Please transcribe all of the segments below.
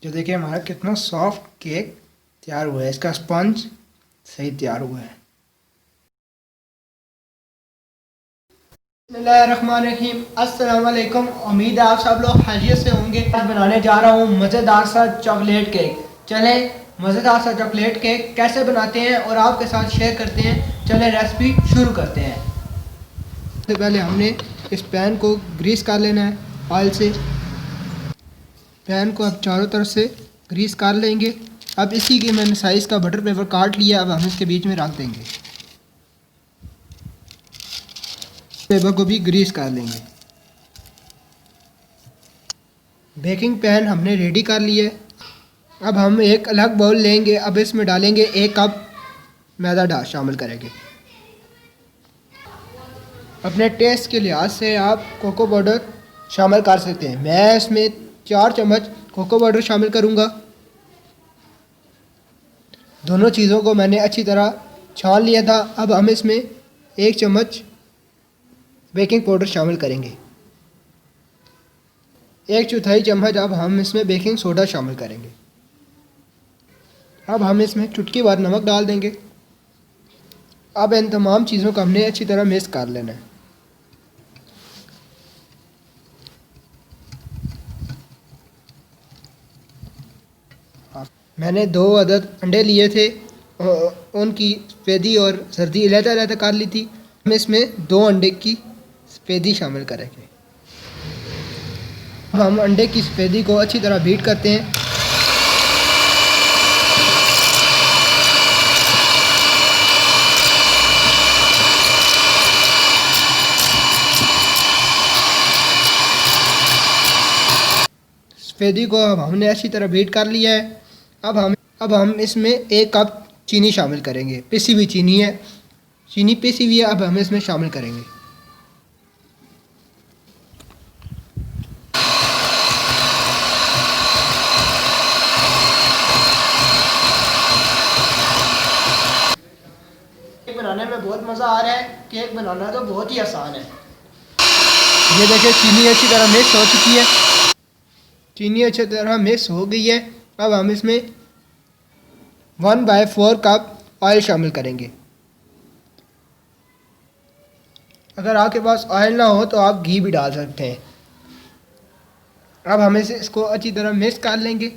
जो देखिए हमारा कितना सॉफ्ट केक तैयार हुआ है, इसका स्पंज सही तैयार हुआ है। बिस्मिल्लाहिर्रहमानिर्रहीम, अस्सलाम वालेकुम। उम्मीद है आप सब लोग खैरियत से होंगे। आज बनाने जा रहा हूँ मज़ेदार सा चॉकलेट केक। चले मज़ेदार सा चॉकलेट केक कैसे बनाते हैं और आपके साथ शेयर करते हैं। चले रेसिपी शुरू करते हैं। सबसे पहले हमने इस पैन को ग्रीस कर लेना है ऑयल से। पैन को अब चारों तरफ से ग्रीस कर लेंगे। अब इसी के मैंने साइज़ का बटर पेपर काट लिया, अब हम इसके बीच में रख देंगे। पेपर को भी ग्रीस कर लेंगे। बेकिंग पैन हमने रेडी कर लिया है। अब हम एक अलग बाउल लेंगे। अब इसमें डालेंगे 1 कप मैदा शामिल करेंगे। अपने टेस्ट के लिहाज से आप कोको पाउडर शामिल कर सकते हैं। मैं इसमें 4 चम्मच कोको पाउडर शामिल करूँगा। दोनों चीज़ों को मैंने अच्छी तरह छान लिया था। अब हम इसमें 1 चम्मच बेकिंग पाउडर शामिल करेंगे। 1/4 चम्मच अब हम इसमें बेकिंग सोडा शामिल करेंगे। अब हम इसमें चुटकी भर नमक डाल देंगे। अब इन तमाम चीज़ों को हमने अच्छी तरह मिक्स कर लेना है। मैंने 2 अदद अंडे लिए थे, उनकी सफ़ेदी और सर्दी अलग-अलग कर ली थी। हम इसमें 2 अंडे की सफ़ेदी शामिल करेंगे। अब हम अंडे की सफ़ेदी को अच्छी तरह बीट करते हैं। सफ़ेदी को अब हमने अच्छी तरह बीट कर लिया है। अब हम इसमें 1 कप चीनी शामिल करेंगे। पिसी हुई चीनी है, चीनी पिसी हुई है। अब हम इसमें शामिल करेंगे। केक बनाने में बहुत मज़ा आ रहा है। केक बनाना तो बहुत ही आसान है। ये देखिए चीनी अच्छी तरह मिक्स हो चुकी है। चीनी अच्छी तरह मिक्स हो गई है। अब हम इसमें 1/4 कप ऑयल शामिल करेंगे। अगर आपके पास ऑयल ना हो तो आप घी भी डाल सकते हैं। अब हम इसको अच्छी तरह मिक्स कर लेंगे।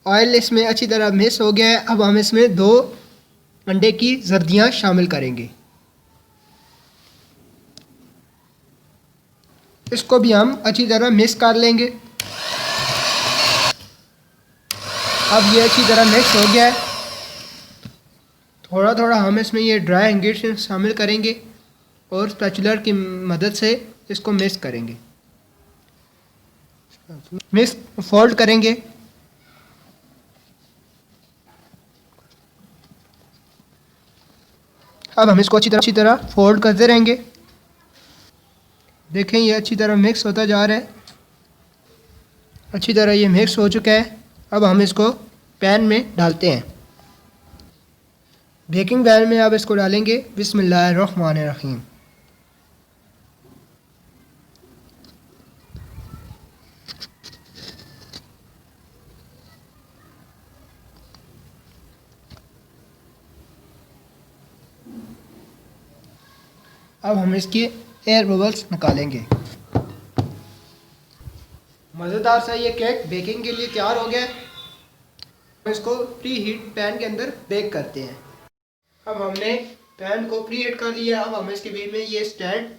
ऑयल इसमें अच्छी तरह मिक्स हो गया है। अब हम इसमें 2 अंडे की जर्दियाँ शामिल करेंगे। इसको भी हम अच्छी तरह मिक्स कर लेंगे। अब ये अच्छी तरह मिक्स हो गया है। थोड़ा थोड़ा हम इसमें ये ड्राई इंग्रेडिएंट्स शामिल करेंगे और स्पैचुलर की मदद से इसको मिक्स करेंगे। मिक्स फोल्ड करेंगे। अब हम इसको अच्छी तरह फोल्ड करते रहेंगे। देखें ये अच्छी तरह मिक्स होता जा रहा है। अच्छी तरह ये मिक्स हो चुका है। अब हम इसको पैन में डालते हैं। बेकिंग पैन में अब इसको डालेंगे। बिस्मिल्लाहिर्रहमानिर्रहीम। अब हम इसकी एयर बबल्स निकालेंगे। मज़ेदार सा ये केक बेकिंग के लिए तैयार हो गया है। हम इसको प्री हीट पैन के अंदर बेक करते हैं। अब हमने पैन को प्री हीट कर लिया। अब हम इसके बीच में ये स्टैंड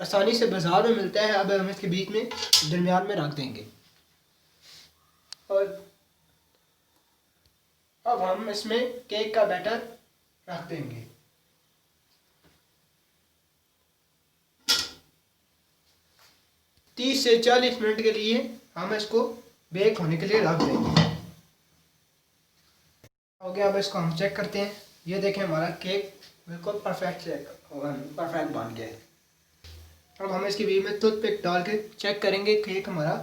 आसानी से बाजार में मिलता है। अब हम इसके बीच में दरमियान में रख देंगे और अब हम इसमें केक का बैटर रख देंगे। 30 से 40 मिनट के लिए हम इसको बेक होने के लिए रख देंगे। हो गया। अब इसको हम चेक करते हैं। ये देखें हमारा केक बिल्कुल परफेक्ट बन गया है। अब हम इसके बीच में टूथपिक डाल के चेक करेंगे केक हमारा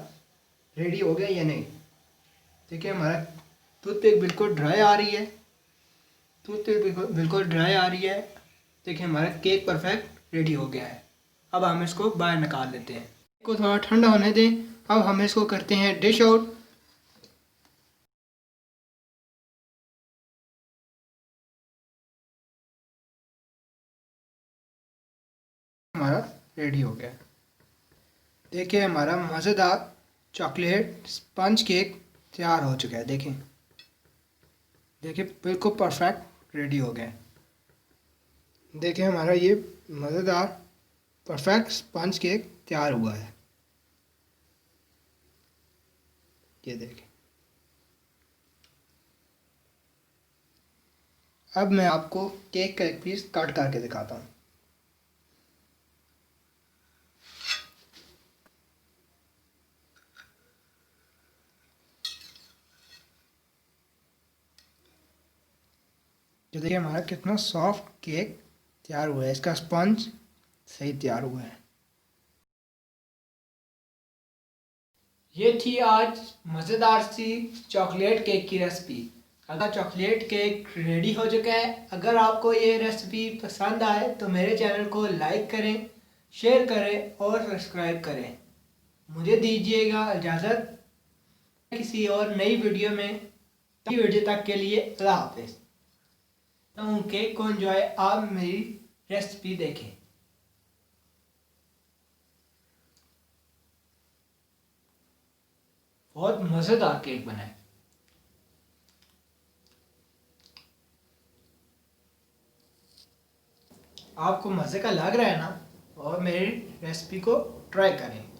रेडी हो गया या नहीं। देखिए हमारा टूथपिक बिल्कुल ड्राई आ रही है। टूथपिक बिल्कुल ड्राई आ रही है। देखिए हमारा केक परफेक्ट रेडी हो गया है। अब हम इसको बाहर निकाल लेते हैं, इसको थोड़ा ठंडा होने दें। अब हम इसको करते हैं डिश आउट। हमारा रेडी हो गया। देखिए हमारा मज़ेदार चॉकलेट स्पंज केक तैयार हो चुका है। देखें देखिए बिल्कुल परफेक्ट रेडी हो गया। देखिए हमारा ये मज़ेदार परफेक्ट स्पंज केक तैयार हुआ है। ये देखें। अब मैं आपको केक का एक पीस कट करके दिखाता हूँ। जो देखिए हमारा कितना सॉफ्ट केक तैयार हुआ है, इसका स्पंज सही तैयार हुआ है। ये थी आज मज़ेदार सी चॉकलेट केक की रेसिपी। अगर चॉकलेट केक रेडी हो चुका है, अगर आपको ये रेसिपी पसंद आए तो मेरे चैनल को लाइक करें, शेयर करें और सब्सक्राइब करें। मुझे दीजिएगा इजाज़त किसी और नई वीडियो में। नई वीडियो तक के लिए अल्लाह हाफ़िज़। केक को एंजॉय, आप मेरी रेसिपी देखें। बहुत मज़ेदार केक बना है। आपको मज़े का लग रहा है ना? और मेरी रेसिपी को ट्राई करें।